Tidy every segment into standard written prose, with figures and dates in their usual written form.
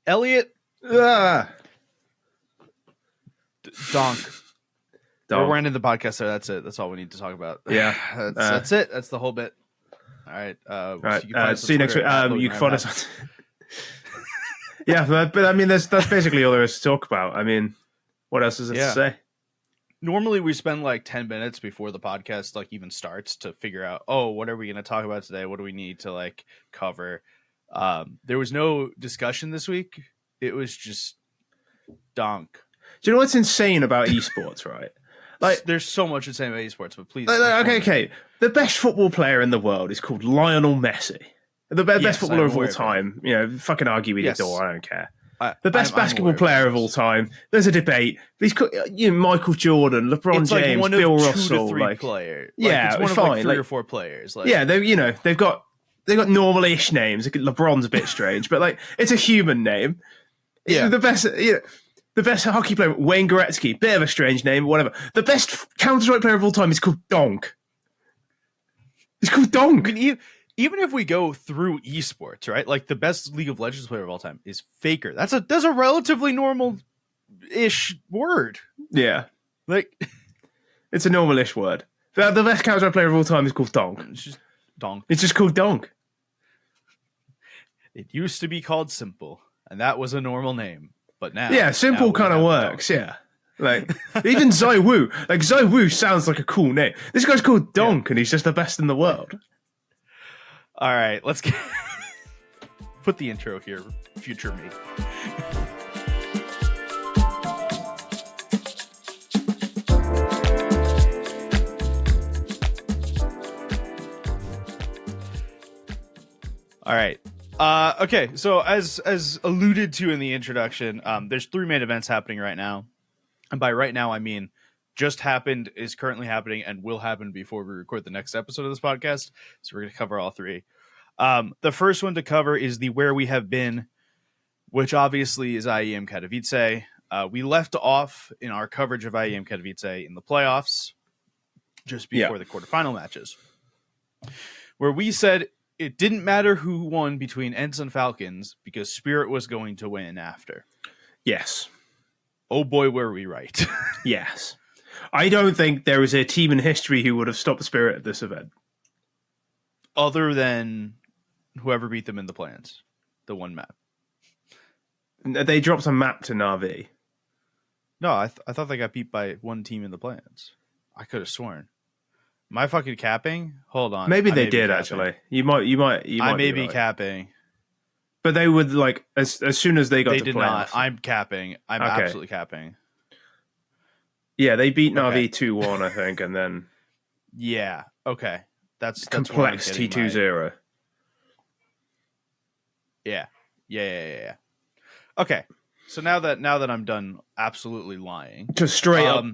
Elliot. Donk. We're ending the podcast there. That's it. That's all we need to talk about. Yeah. That's it. That's the whole bit. All right. See you next week. You can find us on... Yeah, but I mean, that's basically all there is to talk about. I mean, what else is there to say? Normally, we spend like 10 minutes before the podcast like even starts to figure out, what are we going to talk about today? What do we need to like cover? There was no discussion this week. It was just Donk. Do you know what's insane about esports, right? Like, there's so much insane about esports, but please. Okay. The best football player in the world is called Lionel Messi. The best footballer of all time. You know, fucking argue with your door. I don't care. The best basketball player of all time. There's a debate. He's Michael Jordan, LeBron James, one Bill of Russell. 2 to 3 players. Yeah, it's one of 3 or 4 players. They've got normal-ish names. LeBron's a bit strange, but it's a human name. Yeah, the best hockey player, Wayne Gretzky, bit of a strange name, whatever. The best Counter-Strike player of all time is called Donk. He's called Donk. I mean, even if we go through esports, right? Like the best League of Legends player of all time is Faker. That's a relatively normal-ish word. Yeah. It's a normal-ish word. The best Counter-Strike player of all time is called Donk. It's just Donk. It's just called Donk. It used to be called Simple, and that was a normal name. But now... Yeah, Simple kind of works, yeah. Even Zai Wu. Zai Wu sounds like a cool name. This guy's called Donk, and he's just the best in the world. All right, let's get put the intro here, future me. All right. Okay, so as alluded to in the introduction, there's 3 main events happening right now. And by right now, I mean just happened, is currently happening, and will happen before we record the next episode of this podcast. So we're going to cover all 3. The first one to cover is the Where We Have Been, which obviously is IEM Katowice. We left off in our coverage of IEM Katowice in the playoffs, just before the quarterfinal matches, where we said it didn't matter who won between Ents and Falcons because Spirit was going to win after. Yes. Oh boy, were we right. Yes. I don't think there is a team in history who would have stopped Spirit at this event. Other than whoever beat them in the plans. The one map. They dropped a map to Na'Vi. No, I thought they got beat by one team in the plans. I could have sworn. Am I fucking capping? Hold on. Maybe they did, actually. You might I may be right. capping. But they would, as soon as they got to They did not. I'm capping. I'm absolutely capping. Yeah, they beat Na'Vi 2-1, I think, and then... Yeah, okay. That's Complex T2-0. Yeah. Okay. So now that I'm done absolutely lying. Just straight up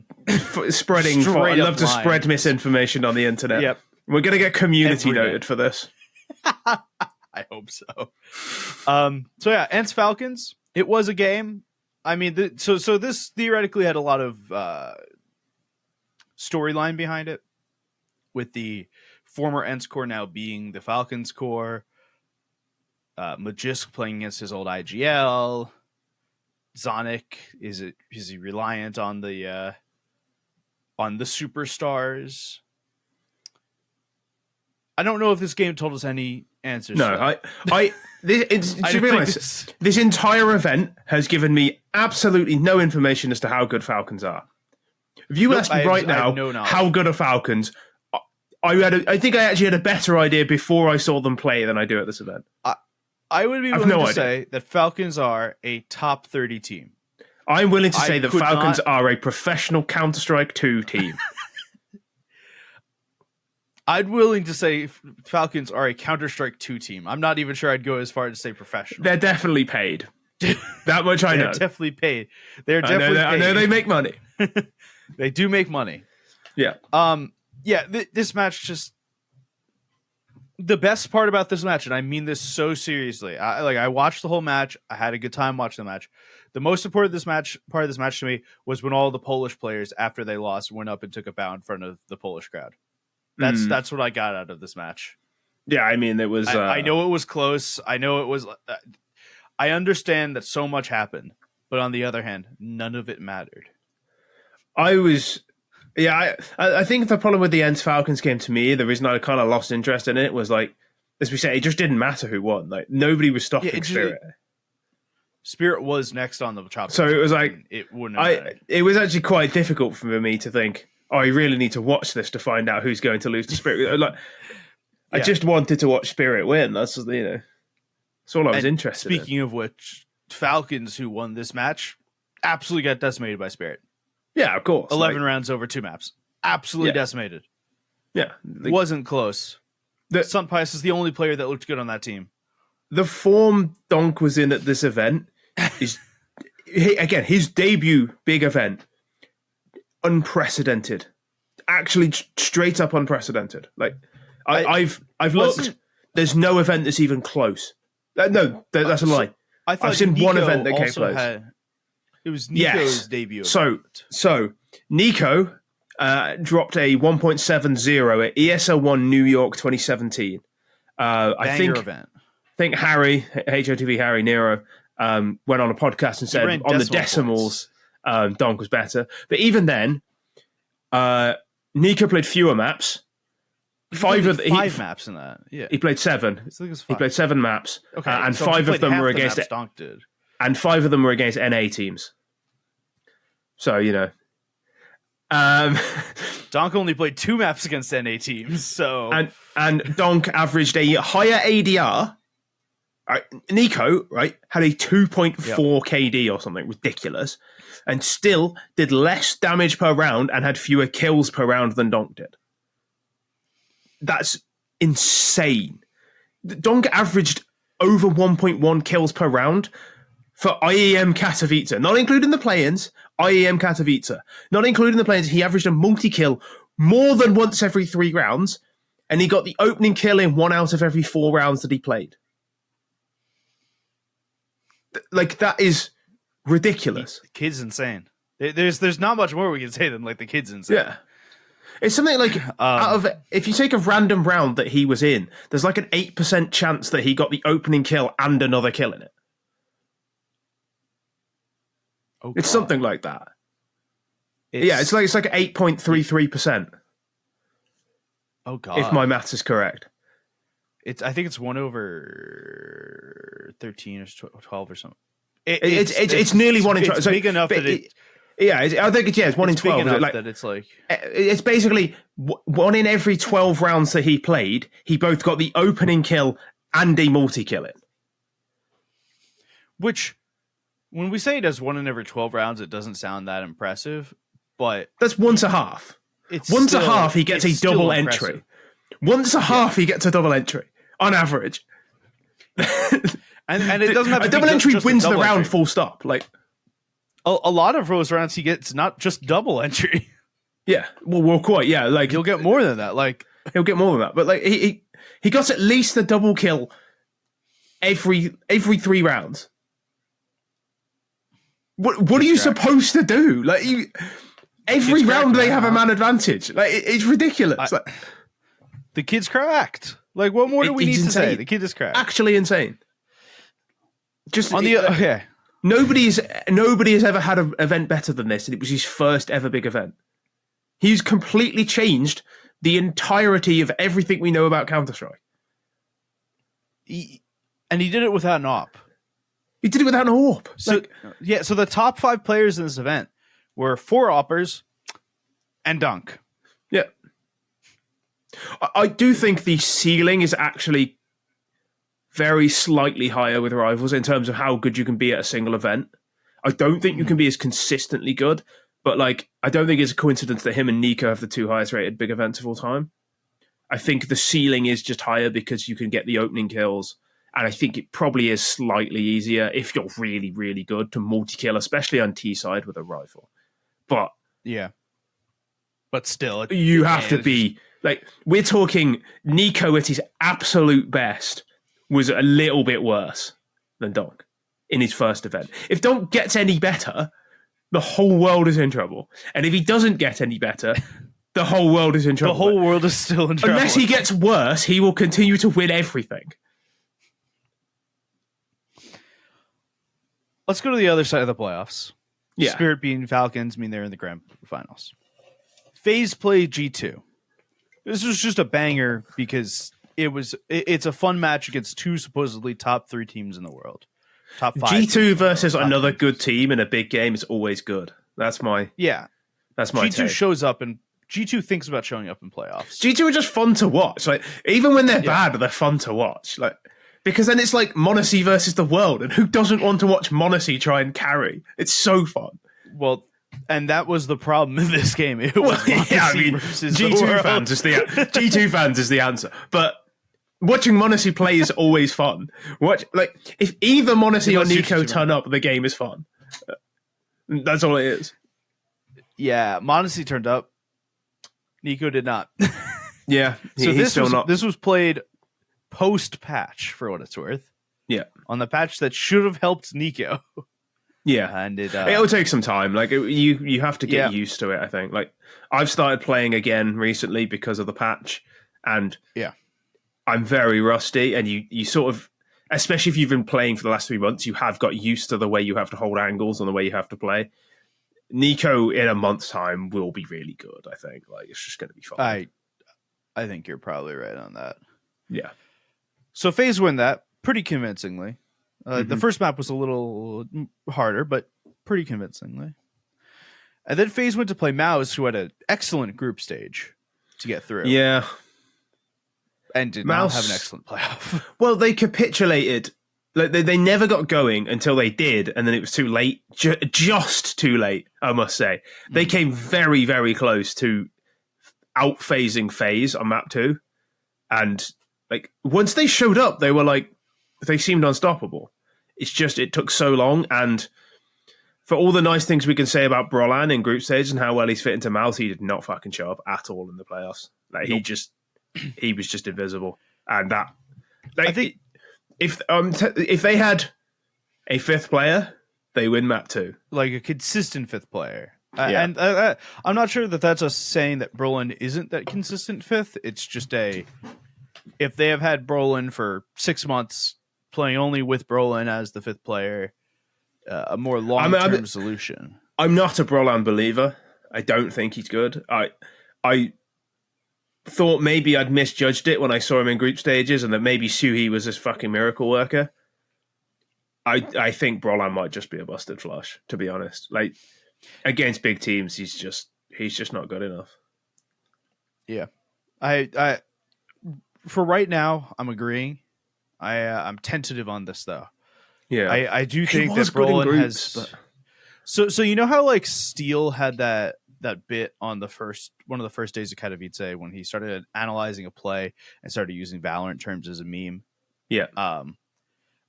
spreading... I love to spread misinformation on the internet. Yep. We're going to get community noted for this. I hope so. So yeah, Ents Falcons. It was a game. I mean, so this theoretically had a lot of storyline behind it, with the former Ents core now being the Falcons core. Magisk playing against his old IGL. Zonic is he reliant on the superstars? I don't know if this game told us any answers. No, to be honest, this entire event has given me absolutely no information as to how good Falcons are. If you ask me right now how good are Falcons, I think I actually had a better idea before I saw them play than I do at this event. I would be willing to say that Falcons are a top 30 team. I'm willing to say that Falcons are a professional Counter-Strike 2 team. I'd willing to say Falcons are a Counter-Strike 2 team. I'm not even sure I'd go as far as to say professional. They're definitely paid. That much I know. They're definitely paid. They're definitely paid. I know they make money. They do make money. Yeah. This match just... The best part about this match, and I mean this so seriously, I watched the whole match. I had a good time watching the match. The most important part of this match to me was when all the Polish players, after they lost, went up and took a bow in front of the Polish crowd. That's what I got out of this match. Yeah, I mean, it was... I know it was close. I know it was... I understand that so much happened, but on the other hand, none of it mattered. I think the problem with the Ents Falcons game to me, the reason I kind of lost interest in it was like, as we said, it just didn't matter who won. Like nobody was stopping Spirit. Spirit was next on the chopping. So it was like it wouldn't have mattered. It was actually quite difficult for me to think, I really need to watch this to find out who's going to lose to Spirit. Like I just wanted to watch Spirit win. That's that's all I was interested in. Speaking of which, Falcons, who won this match, absolutely got decimated by Spirit. Yeah, of course. 11 rounds over 2 maps. Absolutely decimated. Yeah. Wasn't close. Sunpice is the only player that looked good on that team. The form Donk was in at this event is, again, his debut big event, unprecedented. Actually, straight up unprecedented. Like, I've looked. There's no event that's even close. No, that's a lie. I've seen Nico one event that came close. It was Nico's debut. So Nico dropped a 1.70 at ESL 1 New York 2017. I think Harry, HOTV Harry Nero, went on a podcast and said on the decimals, Donk was better. But even then, Nico played fewer maps. Five maps in that. Yeah, he played 7. He played 7 maps. Okay, and so 5 of them were against Donk did. And 5 of them were against NA teams. So, Donk only played 2 maps against NA teams. So and Donk averaged a higher ADR. Right, Nico, right, had a 2.4 KD or something ridiculous, and still did less damage per round and had fewer kills per round than Donk did. That's insane. Donk averaged over 1.1 kills per round for IEM Katowice, not including the play-ins, IEM Katowice. Not including the play-ins, he averaged a multi-kill more than once every 3 rounds, and he got the opening kill in 1 out of every 4 rounds that he played. Like, that is ridiculous. The kid's insane. There's not much more we can say than, like, the kid's insane. Yeah. It's something like, if you take a random round that he was in, there's like an 8% chance that he got the opening kill and another kill in it. Oh, it's something like that. It's like 8.33%. Oh god! If my maths is correct, I think it's 1 over 13 or 12 or something. It's nearly 1 in 12. It's big enough that it. Yeah, I think it's 1 in 12. That it's like it's basically 1 in every 12 rounds that he played. He both got the opening kill and a multi-kill in. Which, when we say he does 1 in every 12 rounds, it doesn't sound that impressive. But that's once a half. Once a half, he gets a double entry. Once a half, he gets a double entry on average. and it doesn't have a double entry wins the round. Full stop. Like. A lot of those rounds he gets not just double entry. Yeah, well, quite. Yeah, like he'll get more than that. Like he'll get more than that. But like he got at least a double kill every 3 rounds. What are you supposed to do? Like every round they have a man advantage. Like it's ridiculous. The kid's cracked. Like what more do we need to say? The kid is cracked. Actually insane. Just on the okay. Nobody has ever had an event better than this, and it was his first ever big event. He's completely changed the entirety of everything we know about Counter-Strike. And he did it without an AWP. He did it without an AWP. So the top 5 players in this event were 4 AWPers and Donk. Yeah. I do think the ceiling is actually very slightly higher with rivals in terms of how good you can be at a single event. I don't think you can be as consistently good, but like I don't think it's a coincidence that him and Nico have the 2 highest rated big events of all time. I think the ceiling is just higher because you can get the opening kills, and I think it probably is slightly easier if you're really, really good to multi-kill, especially on T side with a rifle. But yeah, but still, you have to be like we're talking Nico at his absolute best. Was a little bit worse than Donk in his first event. If Donk gets any better, the whole world is in trouble. And if he doesn't get any better, the whole world is in trouble. The whole world is still in trouble. Unless he gets worse, he will continue to win everything. let's go to the other side of the playoffs. Yeah. Spirit beating Falcons mean they're in the grand finals. FaZe played G2. This was just a banger because it's a fun match against two supposedly top 3 teams in the world. Top 5. G2 versus another good team in a big game is always good. That's my G2 take. shows up and G2 thinks about showing up in playoffs. G2 are just fun to watch. Like even when they're bad, they're fun to watch. Like because then it's like Monacy versus the world, and who doesn't want to watch Monacy try and carry? It's so fun. Well, and that was the problem in this game. It was versus G2 fans is G2 fans is the answer. But watching Monacy play is always fun. If either Monacy or Nico turn up, the game is fun. That's all it is. Yeah, Monacy turned up. Nico did not. Yeah, this was played post-patch for what it's worth. Yeah, on the patch that should have helped Nico. Yeah, and it'll take some time. Like you have to get used to it. I think. Like I've started playing again recently because of the patch, and I'm very rusty. And you sort of, especially if you've been playing for the last 3 months, you have got used to the way you have to hold angles and the way you have to play. Nico in a month's time will be really good. I think. Like it's just going to be fun. I think you're probably right on that. Yeah. So FaZe win that pretty convincingly. The first map was a little harder, but pretty convincingly. And then FaZe went to play Mouse, who had an excellent group stage to get through. Yeah. And did not have an excellent playoff. Well, they capitulated. Like they never got going until they did, and then it was too late. Just too late, I must say. They came very, very close to out-phasing FaZe on map 2. And like once they showed up, they seemed unstoppable. It's just it took so long, and for all the nice things we can say about Brolan in group stage and how well he's fit into Mouse, he did not fucking show up at all in the playoffs. Like he was just invisible, and that I think if they had a 5th player, they win map 2, like a consistent 5th player. And I'm not sure that that's us saying that Brolan isn't that consistent 5th. It's just if they have had Brolan for 6 months, playing only with Brolan as the 5th player, a more long-term solution. I'm not a Brolan believer. I don't think he's good. I thought maybe I'd misjudged it when I saw him in group stages, and that maybe Suhi was this fucking miracle worker. I think Brolan might just be a busted flush, to be honest. Like against big teams, he's just not good enough. Yeah, I for right now, I'm agreeing. I'm tentative on this though. Yeah, I do think that Brolan has. But... So you know how like Steel had that bit on one of the first days of Katowice when he started analyzing a play and started using Valorant terms as a meme. Yeah.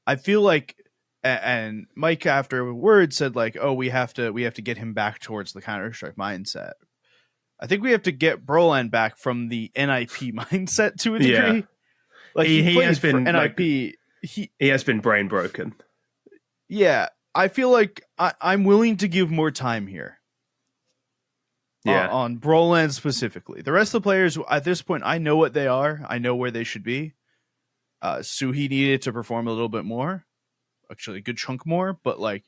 I feel like, and Mike afterwards said like, oh, we have to get him back towards the Counter-Strike mindset. I think we have to get Brolan back from the NIP mindset to a degree. Yeah. Like he has been NIP. He has been brain broken. Yeah, I feel like I'm willing to give more time here. Yeah, on Brolan specifically. The rest of the players at this point, I know what they are. I know where they should be. Suhi needed to perform a little bit more, actually a good chunk more. But like,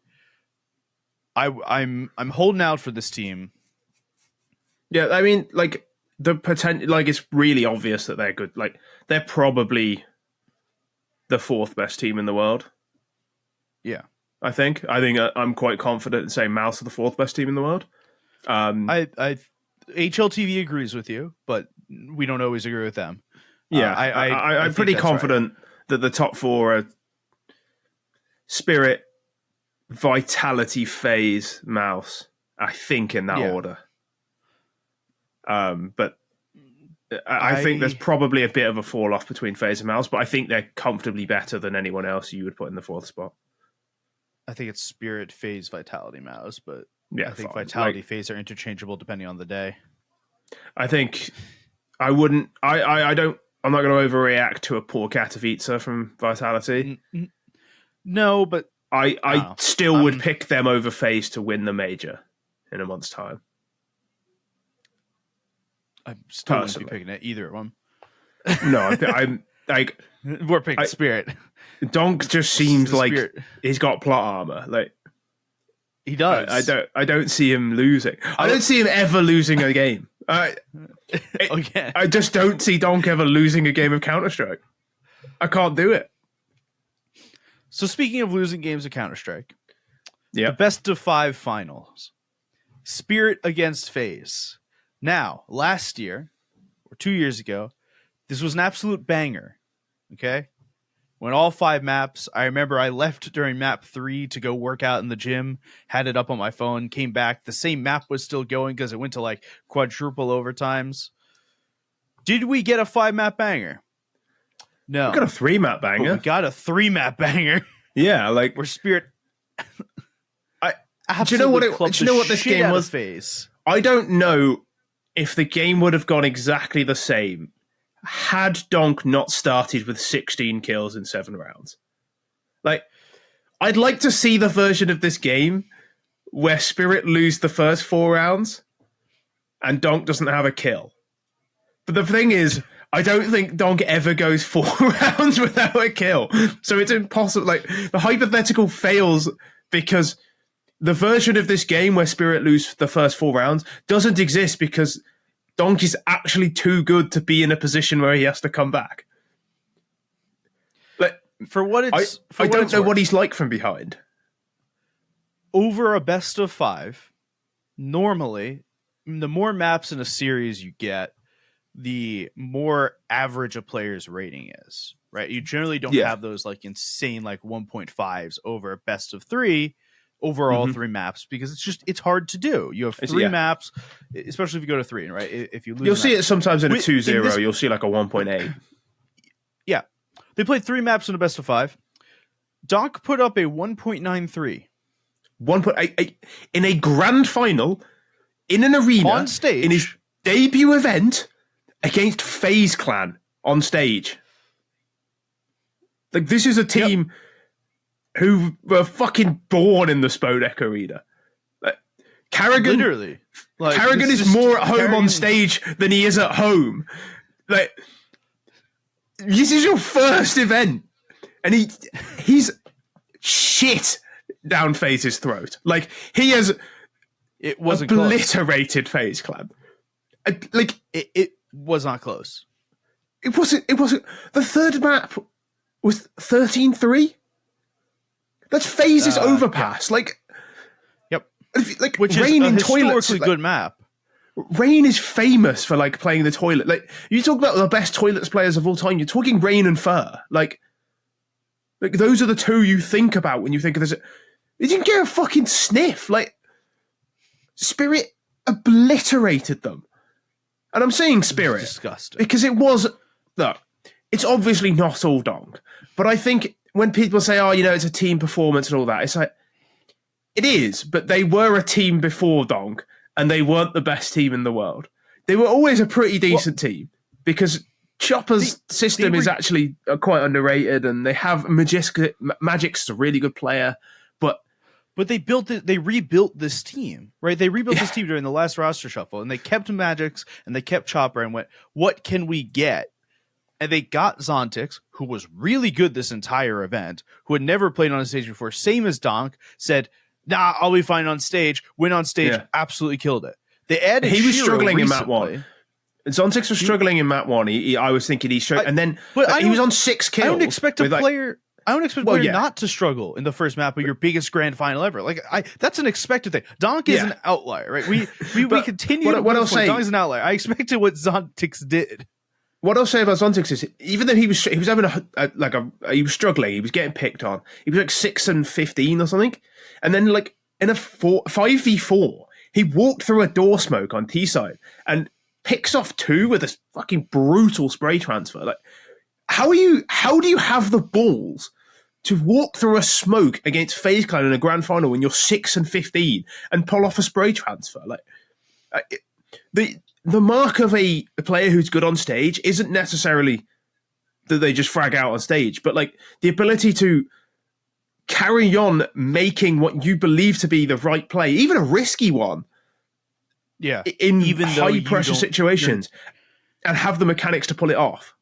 I'm holding out for this team. Yeah, I mean, like the potential, like it's really obvious that they're good. Like they're probably the 4th best team in the world. Yeah, I think I'm quite confident in saying Mouse are the 4th best team in the world. I HLTV agrees with you, but we don't always agree with them. Yeah, I'm pretty confident that the top 4 are Spirit, Vitality, FaZe, Mouse. I think in that order. But I think there's probably a bit of a fall off between FaZe and Mouse, but I think they're comfortably better than anyone else you would put in the 4th spot. I think it's Spirit, FaZe, Vitality, Mouse, but yeah, I think Vitality, FaZe are interchangeable depending on the day. I think I wouldn't. I don't. I'm not going to overreact to a poor Katowice from Vitality. No, but I still would pick them over FaZe to win the major in a month's time. I'm still going to be picking either of them. No, I'm like we're picking Spirit. Donk just seems like he's got plot armor. Like He does. I don't see him losing. I don't see him ever losing a game. Okay. I just don't see Donk ever losing a game of Counter-Strike. I can't do it. So speaking of losing games of Counter-Strike, the best of 5 finals. Spirit against FaZe. Now, last year, or 2 years ago, this was an absolute banger. Okay? Went all 5 maps. I remember I left during map 3 to go work out in the gym, had it up on my phone, came back. The same map was still going because it went to like quadruple overtimes. Did we get a 5-map banger? No. We got a 3-map banger. But we got a 3-map banger. Yeah, like where Spirit. Do you know what this game was? FaZe. I don't know if the game would have gone exactly the same had Donk not started with 16 kills in 7 rounds. Like, I'd like to see the version of this game where Spirit lose the first 4 rounds and Donk doesn't have a kill. But the thing is, I don't think Donk ever goes 4 rounds without a kill. So it's impossible. Like, the hypothetical fails because the version of this game where Spirit lose the first 4 rounds doesn't exist because Donk is actually too good to be in a position where he has to come back. Like, for what it's, I don't know what he's like from behind. Over a best of 5, normally, the more maps in a series you get, the more average a player's rating is, right? You generally don't have those like insane like 1.5s over best of 3 over all 3 maps because it's hard to do. You have 3 maps, especially if you go to 3, right? If you lose, you'll see it sometimes in a 2-0. You'll see like a 1.8. Yeah, they played 3 maps in a best of 5. Donk put up a 1.93. 1.8 in a grand final in an arena on stage in his debut event against FaZe Clan on stage. Like, this is a team who were fucking born in the Spodek arena. Like, Carrigan, literally, like, Carrigan is more at home on stage than he is at home. Like, this is your first event, and he's shit down FaZe's throat. Like, he has obliterated FaZe Clan. Like, it was not close. It wasn't. The third map was 13-3. That's FaZe's overpass. Yeah. Like, like, which Rain is a in historically toilets, good map. Rain is famous for like playing the toilet. Like, you talk about the best toilets players of all time. You're talking Rain and Fur. Like those are the 2 you think about when you think of this. He didn't get a fucking sniff. Like, Spirit obliterated them. And I'm saying Spirit disgusting because it was. Look, it's obviously not all Donk, but I think when people say, "Oh, you know, it's a team performance and all that," it's like it is. But they were a team before Donk, and they weren't the best team in the world. They were always a pretty decent team because Chopper's system is actually quite underrated, and they have Magic's a really good player, but they built it. They rebuilt this team, right? They rebuilt this team during the last roster shuffle, and they kept Magic's and they kept Chopper and went, "What can we get?" And they got Zontix, who was really good this entire event, who had never played on a stage before, same as Donk, said, "Nah, I'll be fine on stage." Went on stage, absolutely killed it. They added he was Shiro struggling recently. in map 1. Zontix was struggling in map 1. I was thinking he's struggling, and then he was on 6 kills. I don't expect a player not to struggle in the first map of your biggest grand final ever. Like, that's an expected thing. Donk is an outlier, right? We continue what I'll say, Donk is an outlier. I expected what Zontix did. What I'll say about Zontix is, even though he was having he was struggling, he was getting picked on. He was like 6 and 15 or something, and then like in a 5v4, he walked through a door smoke on T side and picks off 2 with a fucking brutal spray transfer. Like, how do you have the balls to walk through a smoke against FaZe Clan in a grand final when you're 6 and 15 and pull off a spray transfer? Like, the mark of a player who's good on stage isn't necessarily that they just frag out on stage, but like the ability to carry on making what you believe to be the right play, even a risky one, in even high pressure situations, and have the mechanics to pull it off.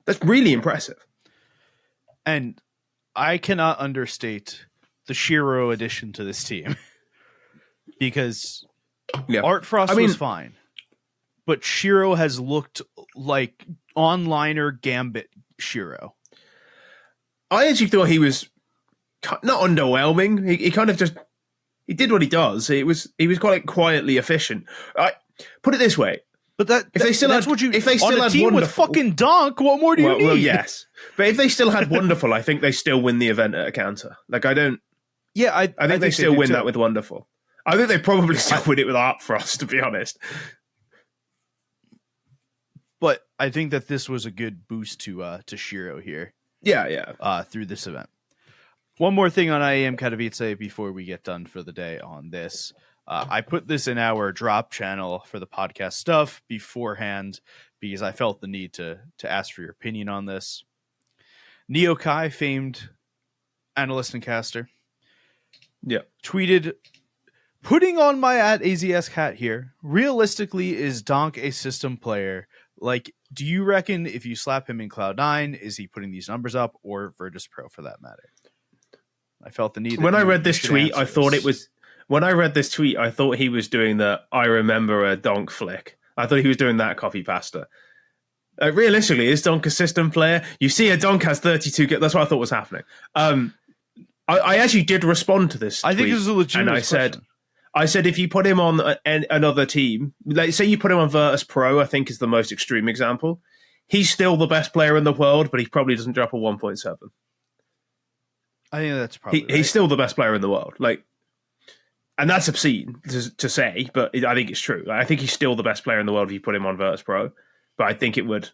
That's really impressive. And I cannot understate the Shiro addition to this team. because Art Frost was fine, but Shiro has looked like onliner Gambit Shiro. I actually thought he was not underwhelming. He kind of just he did what he does. He was quite quietly efficient. I put it this way. But if they still had team with fucking Donk, what more do you need? Well, yes, but if they still had Wonderful, I think they still win the event at a counter. Like I don't. Yeah, I think they still win that with Wonderful. I think they probably still win it with Art Frost, to be honest. But I think that this was a good boost to Shiro here. Yeah. Through this event. One more thing on IAM Katowice before we get done for the day on this. I put this in our drop channel for the podcast stuff beforehand because I felt the need to ask for your opinion on this. Neo Kai, famed analyst and caster, tweeted, "Putting on my @AZS hat here, realistically, is Donk a system player? Like, do you reckon if you slap him in Cloud9, is he putting these numbers up, or Virtus Pro for that matter?" I felt the need. When I read this tweet, I thought it was... When I read this tweet, I thought he was doing the "I remember a Donk flick." I thought he was doing that copy pasta. Realistically, is Donk a system player? You see, a Donk has 32. That's what I thought was happening. I actually did respond to this tweet, I think this is a legitimate question. I said if you put him on another team, like say you put him on Virtus Pro, I think is the most extreme example. He's still the best player in the world, but he probably doesn't drop a 1.7. I think that's probably right. He's still the best player in the world. Like. And that's obscene to say, but I think it's true. I think he's still the best player in the world if you put him on Virtus Pro. But I think it would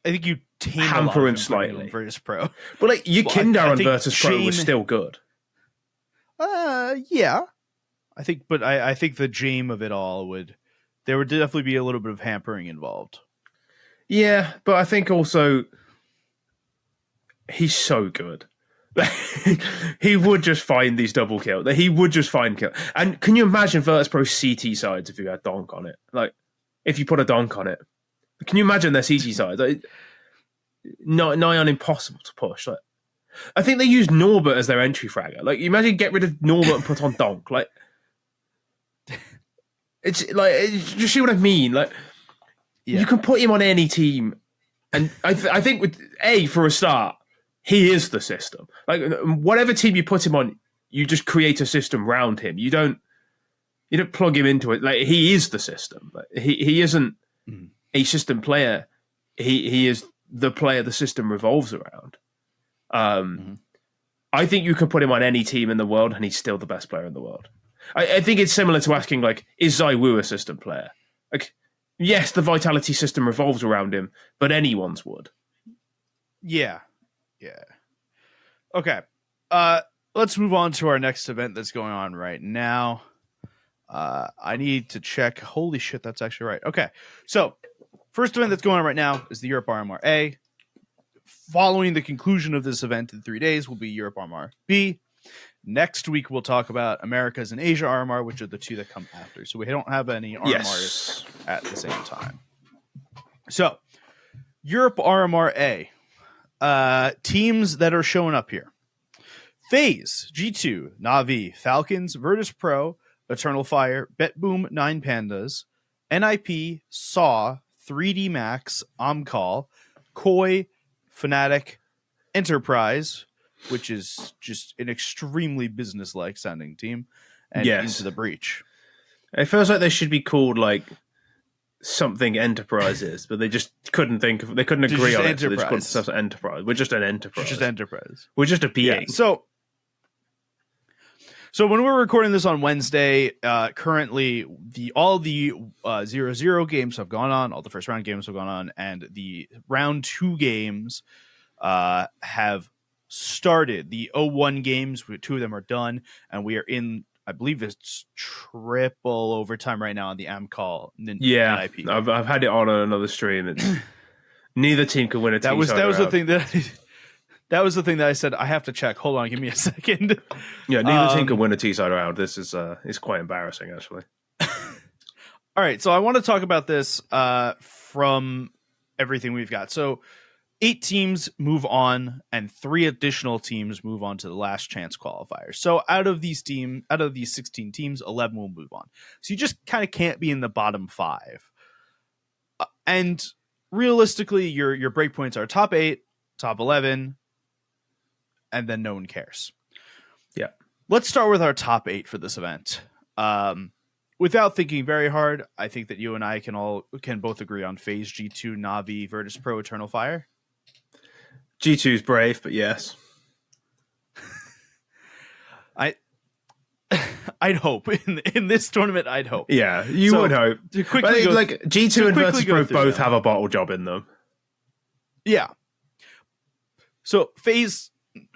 you hamper him slightly. Virtus Pro. But like your Kindar on Virtus Pro was still good. Yeah. I think the Jame of it all there would definitely be a little bit of hampering involved. Yeah, but I think also he's so good. He would just find these double kills. He would just find kill. And can you imagine Virtus Pro CT sides if you had Donk on it? Like, if you put a Donk on it, can you imagine their CT sides? Like, nigh on impossible to push. Like, I think they used Norbert as their entry fragger. Like, you imagine get rid of Norbert and put on Donk. Like, it's like, you see what I mean? Like, you can put him on any team, and I think with for a start. He is the system. Like whatever team you put him on, you just create a system around him. You don't plug him into it. Like he is the system. Like, he isn't a system player. He is the player the system revolves around. I think you could put him on any team in the world, and he's still the best player in the world. I think it's similar to asking like, is Zai Wu a system player? Like, yes, the Vitality system revolves around him, but anyone's would. Yeah. Yeah. Okay. Let's move on to our next event that's going on right now. I need to check. Holy shit, that's actually right. Okay. So, first event that's going on right now is the Europe RMR A. Following the conclusion of this event in 3 days will be Europe RMR B. Next week, we'll talk about Americas and Asia RMR, which are the two that come after. So, we don't have any RMRs at the same time. So, Europe RMR A. Teams that are showing up here: FaZe, G2, Na'Vi, Falcons, Virtus Pro, Eternal Fire, BetBoom, 9 Pandas, NIP, Saw, 3D Max, Omcall, Koi, Fnatic, Enterprise, which is just an extremely business-like sounding team, and Into the Breach. It feels like they should be called like something Enterprises, but they just couldn't think of. They couldn't agree on it. So they just called themselves Enterprise. We're just an Enterprise. Just Enterprise. We're just a being. Yeah. So when we're recording this on Wednesday, currently all the 0-0 games have gone on. All the first round games have gone on, and the round 2 games have started. The 0-1 games, 2 of them are done, and we are in. I believe it's triple overtime right now on the Amcall. Yeah, NIP. I've had it on another stream. It's neither team can win a team. That was the thing that was the thing that I said I have to check. Hold on, give me a second. Yeah, neither team can win a T-side round. This is it's quite embarrassing actually. All right, so I want to talk about this from everything we've got. So 8 teams move on, and 3 additional teams move on to the last chance qualifiers. So out of these 16 teams, 11 will move on. So you just kind of can't be in the bottom 5. And realistically, your breakpoints are top 8, top 11, and then no one cares. Yeah. Let's start with our top 8 for this event. Without thinking very hard, I think that you and I can both agree on FaZe, G2, Na'Vi, Virtus Pro, Eternal Fire. G2 is brave, but yes. I'd hope in this tournament. I'd hope. Yeah, you would hope. Like G2 and Virtus Pro both have a bottle job in them. Yeah. So FaZe,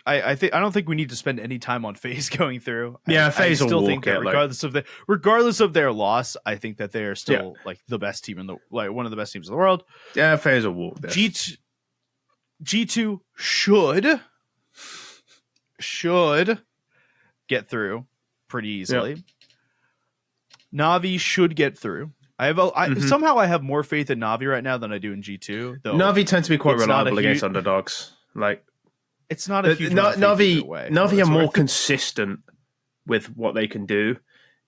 I don't think we need to spend any time on FaZe going through. Yeah, FaZe I still will think that regardless of their loss, I think that they are still like the best team one of the best teams in the world. Yeah, FaZe will walk this. G2 should get through pretty easily. Yep. Na'Vi should get through. Somehow I have more faith in Na'Vi right now than I do in G2. Though Na'Vi tends to be quite reliable against underdogs. Like it's not a huge Na'Vi are more consistent with what they can do.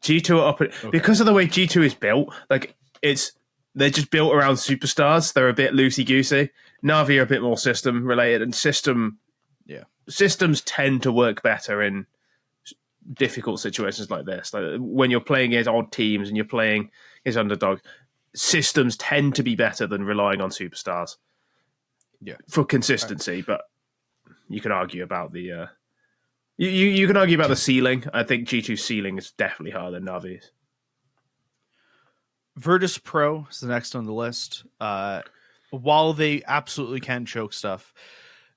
G2 are up because of the way G2 is built. Like they're just built around superstars. They're a bit loosey goosey. Na'Vi are a bit more system related, and systems tend to work better in difficult situations like this. Like when you're playing against odd teams and you're playing against underdogs, systems tend to be better than relying on superstars. Yeah, for consistency, right. But you can argue about the you can argue about the ceiling. I think G2's ceiling is definitely higher than Na'Vi's. Virtus Pro is the next on the list. While they absolutely can choke stuff,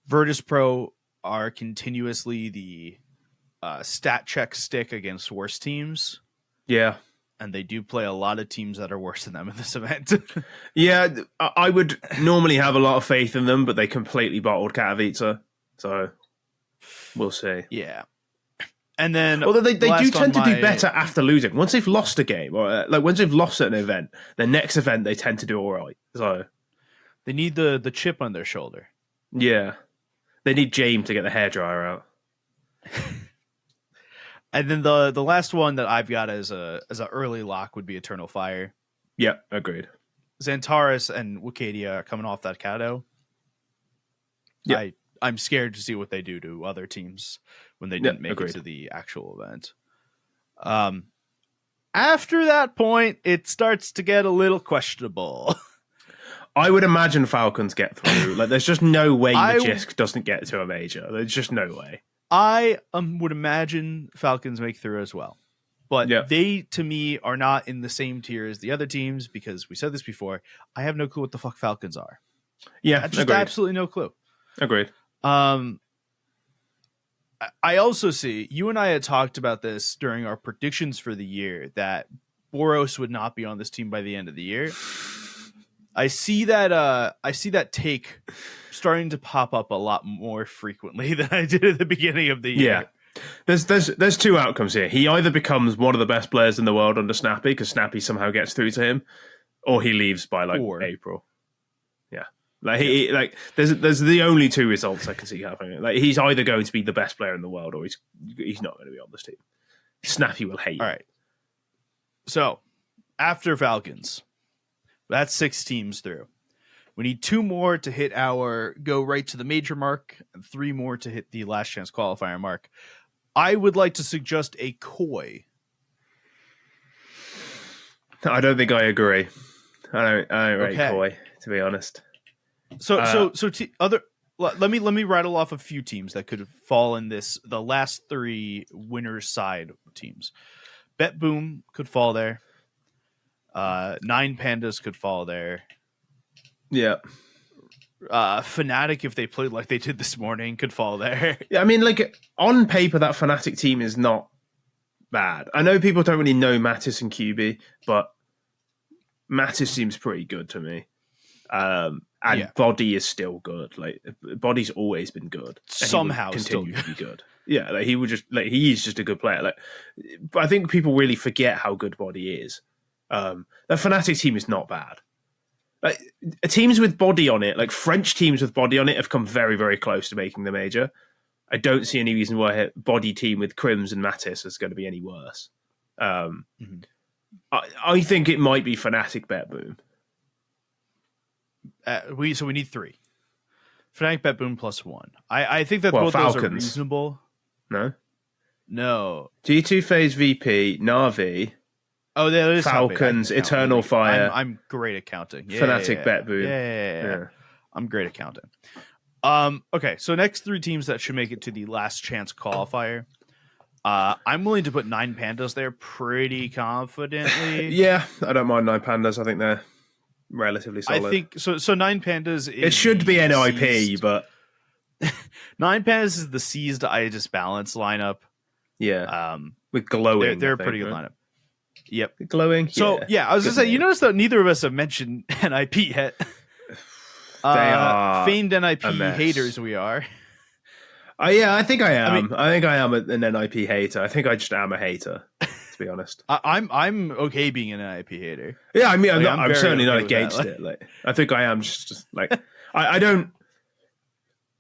Virtus Pro are continuously the stat check stick against worse teams. Yeah. And they do play a lot of teams that are worse than them in this event. Yeah, I would normally have a lot of faith in them, but they completely bottled Katowice. So we'll see. Yeah. And then, although they do tend to do better after losing. Once they've lost a game, or once they've lost at an event, the next event they tend to do all right. So they need the chip on their shoulder. Yeah, they need James to get the hairdryer out. And then the last one that I've got as a early lock would be Eternal Fire. Yeah, agreed. Xantares and Wicadia are coming off that Kato. Yeah. I'm scared to see what they do to other teams when they didn't make it to the actual event. After that point, it starts to get a little questionable. I would imagine Falcons get through. Like, there's just no way Magisk doesn't get to a major. There's just no way. I would imagine Falcons make through as well. But they, to me, are not in the same tier as the other teams because we said this before. I have no clue what the fuck Falcons are. Yeah, just absolutely no clue. Agreed. I also see, you and I had talked about this during our predictions for the year, that Boros would not be on this team by the end of the year. I see that take starting to pop up a lot more frequently than I did at the beginning of the year. Yeah. There's two outcomes here. He either becomes one of the best players in the world under Snappy because Snappy somehow gets through to him, or he leaves by April. Yeah. There's the only two results I can see happening. Like, he's either going to be the best player in the world, or he's not going to be on this team. Snappy will hate. All right. So after Falcons, that's 6 teams through. We need 2 more to hit our go right to the major mark, and 3 more to hit the last chance qualifier mark. I would like to suggest a Koi. I don't think I agree. I don't rate Koi, to be honest. Let me rattle off a few teams that could fall in this. The last 3 winners side teams. Bet Boom could fall there. 9 Pandas could fall there. Yeah. Fnatic, if they played like they did this morning, could fall there. Yeah, I mean, like, on paper, that Fnatic team is not bad. I know people don't really know Mattis and QB, but Mattis seems pretty good to me. Body is still good. Like, Body's always been good. Somehow continue to be good. Yeah, like, he's just a good player. Like, but I think people really forget how good Body is. The Fnatic team is not bad. Like teams with body on it, like French teams with body on it, have come very, very close to making the major. I don't see any reason why a body team with Krims and Mattis is going to be any worse. I think it might be Fnatic Bet Boom. We need 3. Fnatic Bet Boom +1. I think that both Falcons. Those are reasonable. No. G2 FaZe VP, Na'Vi. Oh, there is Falcons, Eternal Fire. I'm great at counting. Fnatic Bet Boom. Yeah. I'm great at counting. Okay, so next 3 teams that should make it to the last chance qualifier. I'm willing to put 9 Pandas there pretty confidently. Yeah, I don't mind 9 Pandas. I think they're relatively solid. I think so. So 9 Pandas. It should be NIP, but 9 Pandas is the seized Aegis balance lineup. Yeah, with glowing. They're a pretty good lineup. Yep, glowing. So yeah, I was gonna say, you notice that neither of us have mentioned NIP yet. They are famed NIP haters. We are. Yeah, I think I am. I think I am an NIP hater. I think I just am a hater, to be honest. I'm okay being an NIP hater. Yeah, I mean, I'm certainly not against it. Like, I think I am just like I don't.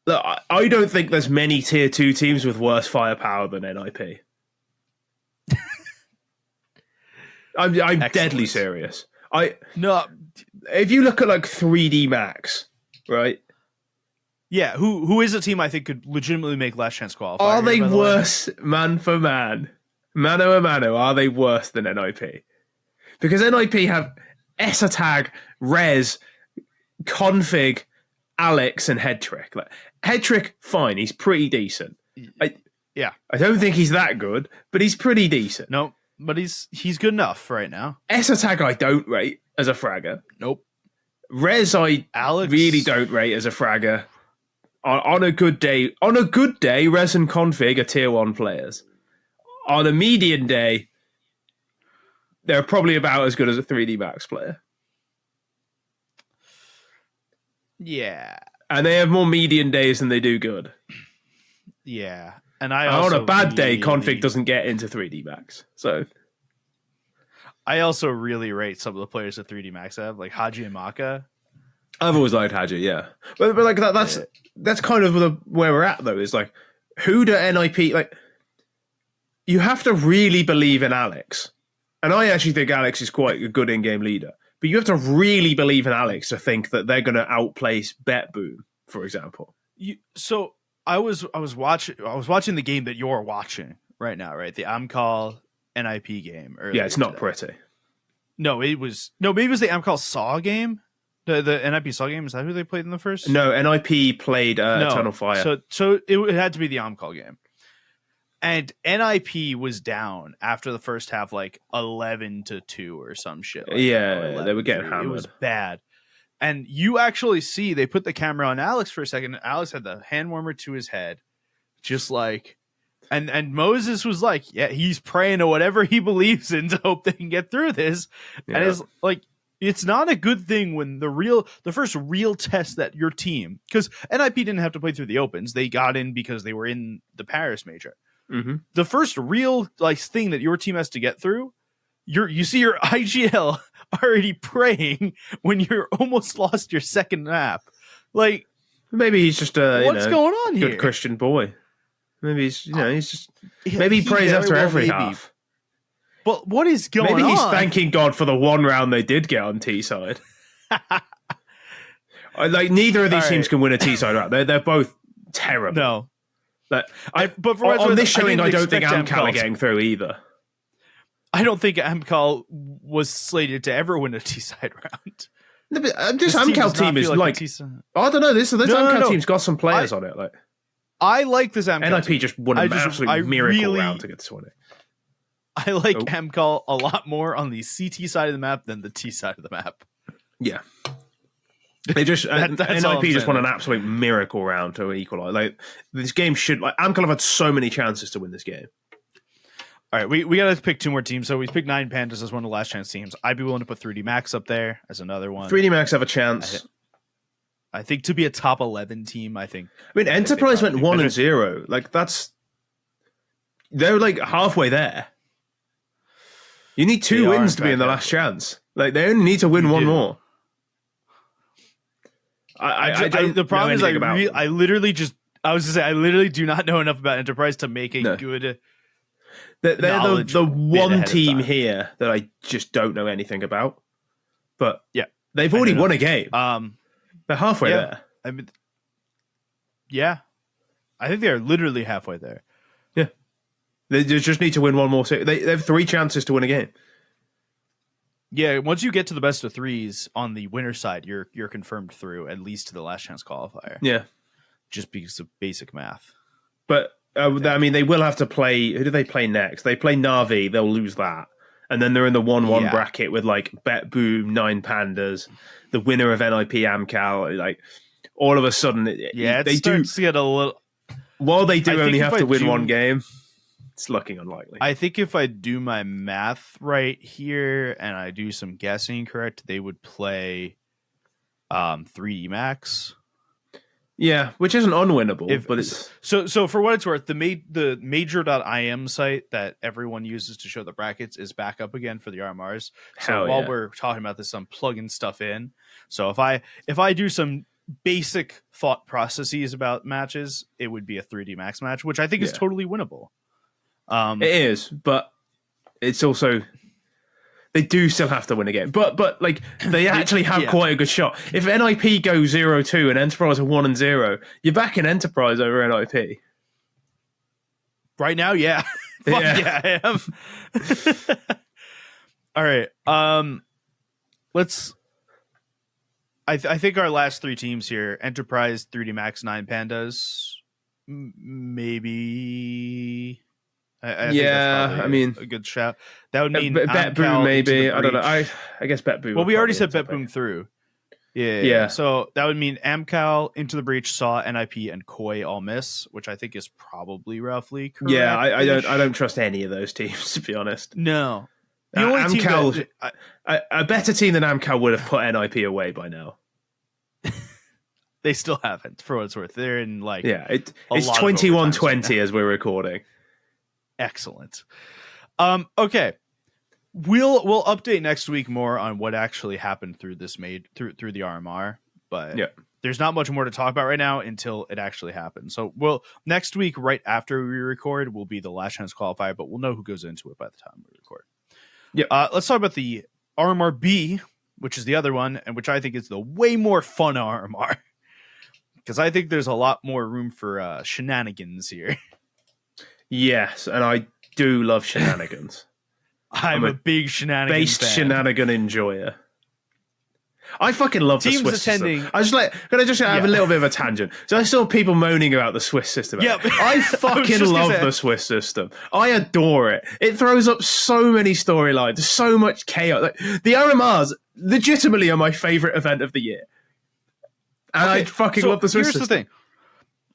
Look, I don't think there's many tier 2 teams with worse firepower than NIP. I'm deadly serious. If you look at like 3D Max, right? Yeah, who is a team I think could legitimately make last chance qualifier? Are they worse man for man? Mano a mano, are they worse than NIP? Because NIP have Esatag, Rez, Config, Alex, and Headtrick. Like, Headtrick, fine, he's pretty decent. I don't think he's that good, but he's pretty decent. No, but he's good enough right now. Esatag I don't rate as a fragger. Nope. Rez Alex really don't rate as a fragger. On a good day, Rez and Config are tier 1 players. On a median day, they're probably about as good as a 3D Max player. Yeah. And they have more median days than they do good. Yeah. And on a bad day, Config doesn't get into 3D Max. So I also really rate some of the players that 3D Max have, like Haji and Maka. I've always liked Haji, yeah. But like that's kind of where we're at, though, is like, who do NIP, like, you have to really believe in Alex. And I actually think Alex is quite a good in-game leader. But you have to really believe in Alex to think that they're going to outplace Bet Boom, for example. So I was watching the game that you're watching right now, right? The Amcal NIP game. Yeah, it's not pretty. Maybe it was the Amcal Saw game. The NIP Saw game, is that who they played in the first? No, NIP played Eternal Fire. So it had to be the Amcal game. And NIP was down after the first half, like 11-2 or some shit. Like they were getting hammered. It was bad. And you actually see they put the camera on Alex for a second. And Alex had the hand warmer to his head, just like, and Moses was like, yeah, he's praying to whatever he believes in to hope they can get through this. Yeah. And it's like, it's not a good thing when the first real test that your team, because NIP didn't have to play through the opens, they got in because they were in the Paris major. Mm-hmm. The first real thing that your team has to get through, you see your IGL already praying when you're almost lost your second map. Like, maybe he's just what's going on here? Good Christian boy. Maybe he's just maybe he prays after every half. But what is going on? Maybe he's thanking God for the one round they did get on T side. Like, neither of these teams can win a T side round. They're both terrible. No. But on this showing, I don't think Amcal are getting through either. I don't think Amcal was slated to ever win a T-side round. No, but this Amcal team is like I don't know. This Amcal team's got some players on it. Like, I like this Amcal NIP team. Just won an absolute miracle round to get to 20. I like Amcal a lot more on the CT side of the map than the T side of the map. Yeah. They just NIP just won an absolute miracle round to equalize. Like, this game should, like, Amcal have had so many chances to win this game. All right, we got to pick 2 more teams. So we picked 9 Pandas as one of the last chance teams. I'd be willing to put 3D Max up there as another one. 3D Max have a chance. I think to be a top 11 team, I mean, Enterprise went 1-0. Like, they're like halfway there. You need 2 wins to be in the last chance. Like, they only need to win one more. I don't the problem is I literally do not know enough about Enterprise to make a good. They're the one team here that I just don't know anything about. But yeah, they've already won a game. They're halfway there. I mean, yeah, I think they're literally halfway there. Yeah, they just need to win one more. They have 3 chances to win a game. Yeah, once you get to the best of 3s on the winner side, you're confirmed through at least to the last chance qualifier. Yeah, just because of basic math. But I mean, they will have to play. Who do they play next? They play Na'vi. They'll lose that, and then they're in the 1-1 bracket with like Bet Boom, 9 Pandas, the winner of NIP Amcal. Like all of a sudden, they starts to get a little. While they do only have to win one game, it's looking unlikely. I think if I do my math right here and I do some guessing correct, they would play 3D Max. Yeah, which isn't unwinnable, but it's so for what it's worth, the major.im site that everyone uses to show the brackets is back up again for the RMRs. So while we're talking about this, I'm plugging stuff in. So if I do some basic thought processes about matches, it would be a 3D Max match, which I think is totally winnable. It is, but it's also they do still have to win a game. But like they actually have quite a good shot. If NIP go 0-2 and Enterprise are 1-0, you're back in Enterprise over NIP. Right now, yeah. I am. All right. Let's I think our last 3 teams here, Enterprise, 3D Max, 9 Pandas, maybe. I mean, a good shout. That would mean Bet Boom, maybe. I don't know. I guess Bet Boom. Well, we already said Bet Boom through. Yeah. So that would mean Amcal, Into the Breach, Saw, NIP, and Koi all miss, which I think is probably roughly correct. Yeah, I don't trust any of those teams, to be honest. No. The only Amcal, a better team than Amcal would have put NIP away by now. They still haven't, for what it's worth. They're in it's 21-20 as we're recording. Excellent. Okay. We'll update next week more on what actually happened through this through the RMR, but there's not much more to talk about right now until it actually happens. So next week, right after we record, will be the last chance qualifier, but we'll know who goes into it by the time we record. Yeah. Let's talk about the RMRB, which is the other one, and which I think is the way more fun RMR. Because I think there's a lot more room for shenanigans here. Yes, and I do love shenanigans. I'm a big shenanigans fan. Shenanigan enjoyer. I fucking love the Swiss attending. system. Can I just have a little bit of a tangent? So I saw people moaning about the Swiss system. Yeah, I fucking love the Swiss system. I adore it. It throws up so many storylines, so much chaos. Like, the RMRs legitimately are my favorite event of the year. And I fucking love the Swiss system. Here's the thing.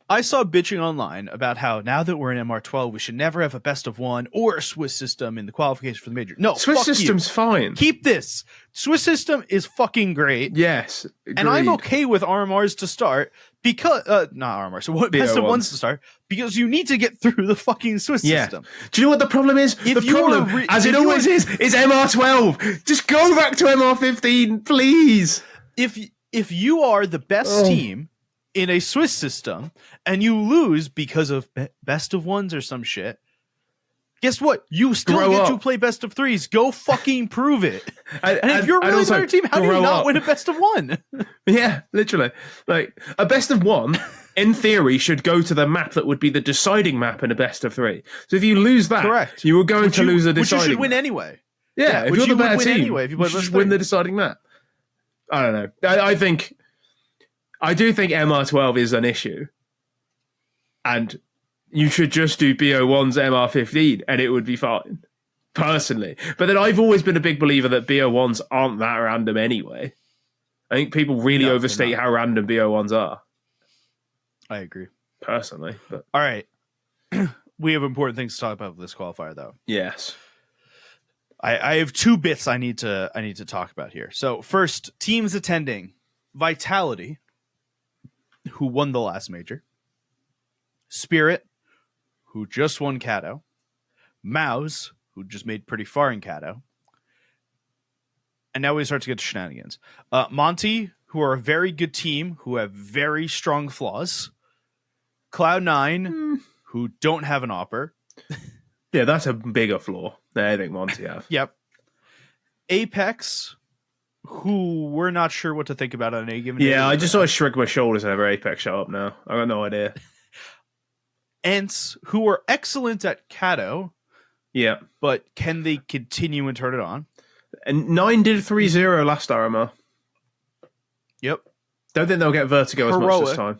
I saw bitching online about how now that we're in MR12, we should never have a best of 1 or a Swiss system in the qualification for the major. No, Swiss system's fine. Keep this. Swiss system is fucking great. Yes, agreed. And I'm okay with RMRs to start because not RMRs. So best of 1s to start because you need to get through the fucking Swiss system. Do you know what the problem is? The problem, as it always is MR12. Just go back to MR15, please. If you are the best team in a Swiss system and you lose because of best of 1s or some shit, guess what? You still get to play best of 3s. Go fucking prove it. And if you're really a better team, how do you not win a best of 1? Yeah, literally. Like a best of 1, in theory, should go to the map that would be the deciding map in a best of 3. So if you lose that, you were going to lose a deciding map. Which you should win anyway. Yeah, if you're the better team, if you should win the deciding map. I don't know. I do think MR12 is an issue. And you should just do BO1's MR15 and it would be fine, personally. But then I've always been a big believer that BO1s aren't that random anyway. I think people really overstate how random BO1s are. I agree. Personally. But. All right. We have important things to talk about with this qualifier, though. Yes. I have 2 bits I need to talk about here. So first, teams attending. Vitality, who won the last major. Spirit, who just won Kato. Mouse, who just made pretty far in Kato. And now we start to get to shenanigans. Monty, who are a very good team, who have very strong flaws. Cloud9, who don't have an AWPer. Yeah, that's a bigger flaw than anything Monty have. Yep. Apex, who we're not sure what to think about on any given day. Yeah, I just sort of shrug my shoulders whenever Apex show up now. I got no idea. Ents, who are excellent at Cato. Yeah. But can they continue and turn it on? And 9 did 3-0 last RMR. Yep. Don't think they'll get Vertigo as much this time.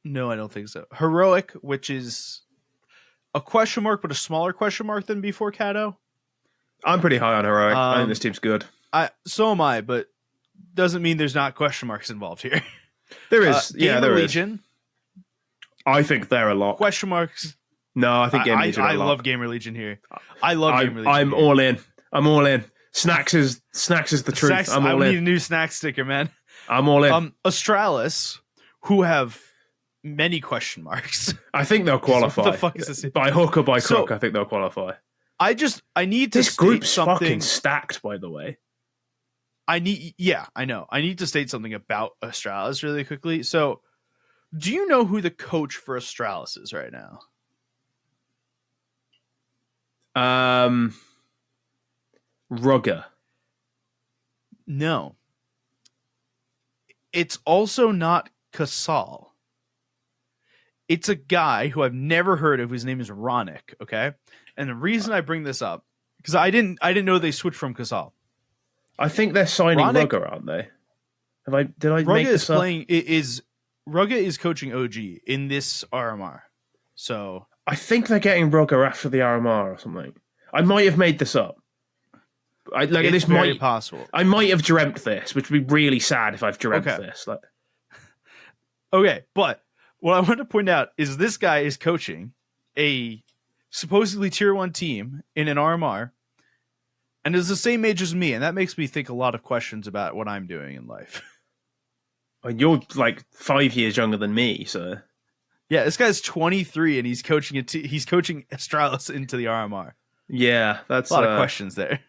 No, I don't think so. Heroic, which is a question mark, but a smaller question mark than before Cato. I'm pretty high on Heroic. I think this team's good. So am I, but doesn't mean there's not question marks involved here. There is. There Legion, is. I think they're a lot. Question marks. No, I think Gamer Legion are a lot. I love Gamer Legion here. I love Gamer Legion. I'm all in. I'm all in. Snacks is the truth. Snacks, I'm all in. I need a new snack sticker, man. I'm all in. Astralis, who have many question marks. I think they'll qualify. What the fuck is this? By hook or by crook, I think they'll qualify. I need to. This group's fucking stacked, by the way. I know. I need to state something about Astralis really quickly. So, do you know who the coach for Astralis is right now? Rugger. No. It's also not Casal. It's a guy who I've never heard of whose name is Ronick, okay? And the reason I bring this up, because I didn't know they switched from Casal. I think they're signing Rugger, aren't they? Did I make this up? Rugger is coaching OG in this RMR. So I think they're getting Rugger after the RMR or something. I might have made this up. It's very possible. I might have dreamt this, which would be really sad if I've dreamt this. Okay, but what I want to point out is this guy is coaching a supposedly tier 1 team in an RMR, and is the same age as me, and that makes me think a lot of questions about what I'm doing in life. Well, you're like 5 years younger than me, so yeah, this guy's 23 and he's coaching he's coaching Astralis into the RMR. Yeah, that's a lot of questions there.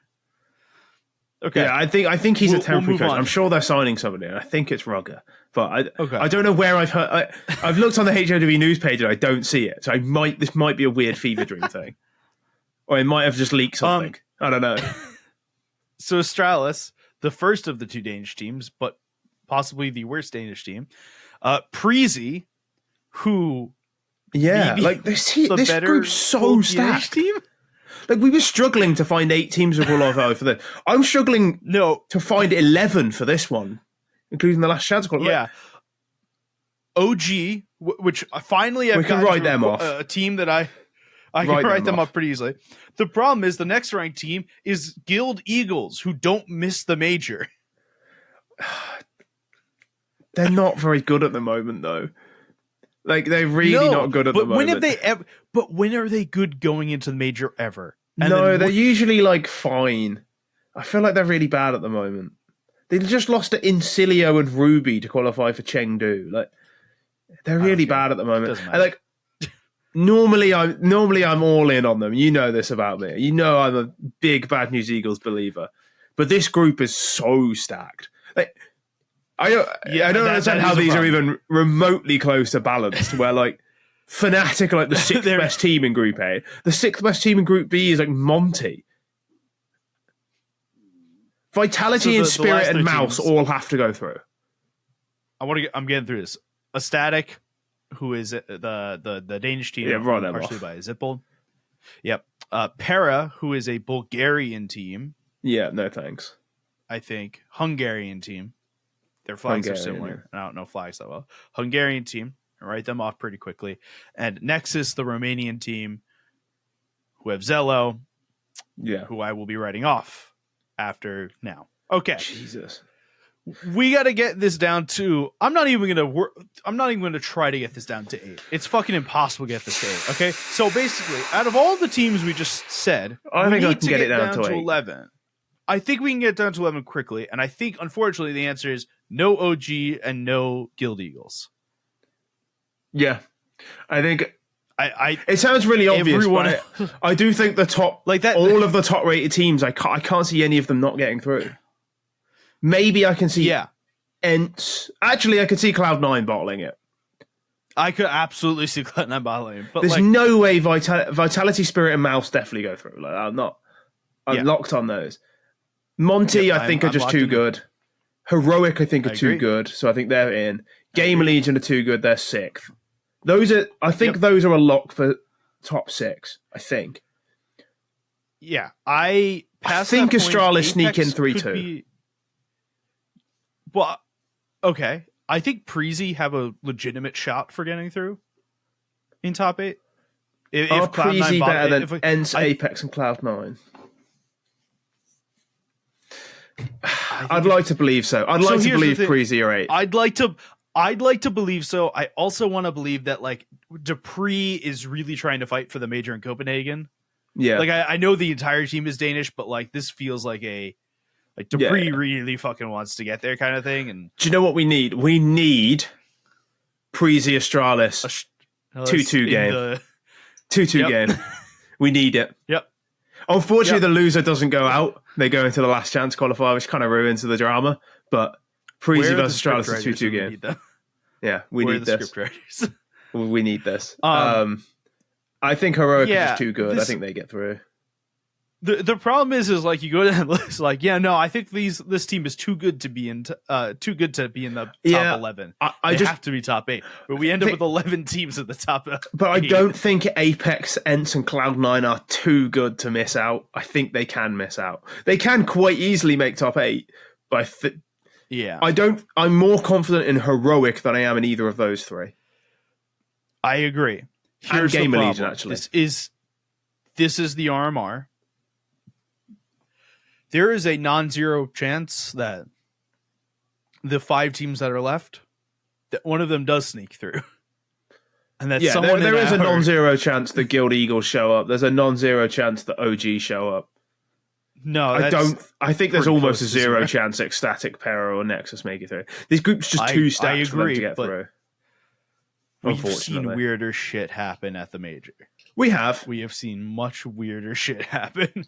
Okay, yeah, I think he's a temporary coach. I'm sure they're signing somebody. I think it's Rugger, but I don't know where I've heard. I've looked on the HOW news page and I don't see it. So this might be a weird fever dream thing, or it might have just leaked something. I don't know. So Astralis, the first of the 2 Danish teams, but possibly the worst Danish team, Preezy, who this group's so stacked. Team? Like, we were struggling to find 8 teams to qualify for this. I'm struggling to find 11 for this one, including the last chance qualifier. Yeah. OG, which finally we can write them off. A team that I can write them up pretty easily. The problem is the next ranked team is Guild Eagles, who don't miss the major. They're not very good at the moment, though. Like, they're really not good at the moment. When are they good going into the major ever? They're usually, fine. I feel like they're really bad at the moment. They just lost to Incilio and Ruby to qualify for Chengdu. Like, they're really bad at the moment. And, normally I'm all in on them. You know this about me. You know I'm a big Bad News Eagles believer. But this group is so stacked. I don't understand how these are even remotely close to balanced. Where Fnatic are the 6th best team in Group A. The 6th best team in Group B is Monty. Vitality and Spirit and Mouse all have to go through. I'm getting through this. A Static, who is the Danish team, partially by Zippel. Yep. Para, who is a Bulgarian team. Yeah, no thanks. I think Hungarian team. Their flags are similar, and I don't know flags that well. Hungarian team, I write them off pretty quickly. And Nexus, the Romanian team, who have Zello, who I will be writing off after now. Okay, Jesus, we got to get this down to. I'm not even going to try to get this down to 8. It's fucking impossible to get this to 8. Okay, so basically, out of all the teams we just said, I think I can get it down to 11. I think we can get down to 11 quickly, and I think, unfortunately, the answer is no OG and no Guild Eagles. Yeah. I think... it sounds really obvious, but I do think the top... all of the top-rated teams, I can't see any of them not getting through. Maybe I can see ENCE. Actually, I could see Cloud9 bottling it. I could absolutely see Cloud9 bottling it. But there's no way Vitality, Spirit, and Mouse definitely go through. Like, I'm locked on those. Monty, I think, are just too good. Heroic, I think, are too good. So I think they're in. Game Legion are too good. They're 6th. Those are a lock for top 6, I think. Yeah. I think Astralis sneak in 3-2. Well, okay. I think Preezy have a legitimate shot for getting through in top 8. If Preezy better than ENCE, Apex, and Cloud9? I'd like to believe so. I'd like to believe Preezy are 8. I'd like to believe so. I also want to believe that like Dupree is really trying to fight for the major in Copenhagen. Yeah. Like I know the entire team is Danish, but like this feels like Dupree really fucking wants to get there kind of thing. And do you know what we need? We need Preezy Astralis 2-2 game. 2-2 game. We need it. Yep. Unfortunately, the loser doesn't go out. They go into the last chance qualifier, which kind of ruins the drama. But Preezy versus Astralis is 2-2 game. Yeah, we need this. We need this. I think Heroic is just too good. I think they get through. The problem is like you go down the list, like I think this team is too good to be in the top 11. They have to be top 8, but we end up with 11 teams at the top. But I don't think Apex, ENCE, and Cloud9 are too good to miss out. I think they can miss out. They can quite easily make top 8, but I'm more confident in Heroic than I am in either of those 3. I agree. Here's Game the Legion, actually. This is the RMR. There is a non-zero chance that the 5 teams that are left, that one of them does sneak through. And that there is a non-zero chance that Guild Eagles show up. There's a non-zero chance that OG show up. No, I think there's almost a 0 chance Ecstatic, Para, or Nexus make it through. This group's just too stacked for them to get through. We've seen weirder shit happen at the major. We have seen much weirder shit happen.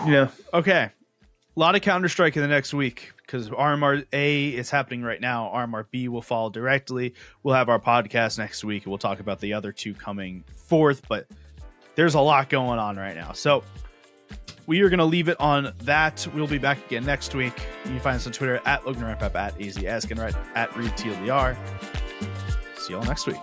Yeah. Okay. A lot of Counter-Strike in the next week because RMR A is happening right now. RMR B will follow directly. We'll have our podcast next week. We'll talk about the other 2 coming forth, but there's a lot going on right now. So we are going to leave it on that. We'll be back again next week. You can find us on Twitter at LoganRampap, at AZAskinRight, at ReadTLDR. See you all next week.